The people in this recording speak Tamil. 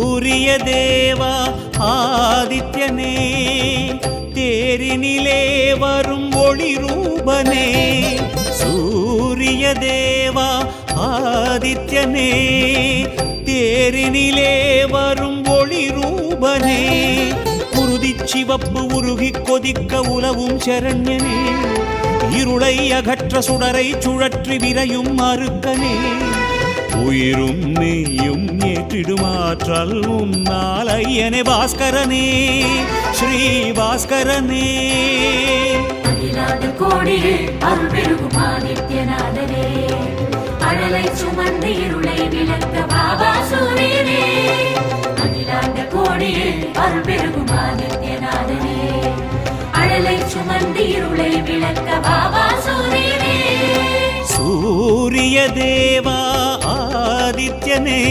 சூரியதேவா ஆதித்யனே தேரினிலே வரும் ஒளி ரூபனே சூரியதேவா ஆதித்யனே தேரினிலே வரும் ஒளி ரூபனே குருதிச் சிவப்பு உருகி கொதிக்க உலவும் சரண்யனே இருளை அகற்ற சுடரை சுழற்றி விரையும் அருக்கனே உயிரும் மெய்யும் ஏற்றிடுமாற்றல் உன்னால் ஐயனே பாஸ்கரனே ஸ்ரீ பாஸ்கரனே அகிலாண்ட கோடியே அருள் பெருகும் ஆதித்யநாதனே அழலை சுமந்து இருளை விளக்க பாபா சூரியனே அகிலாண்ட கோடியே அருள் பெருகும் ஆதித்யநாதனே அழலை சுமந்து இருளை விளக்க பாபா சூரியனே சூரியதேவா ஆதித்யனே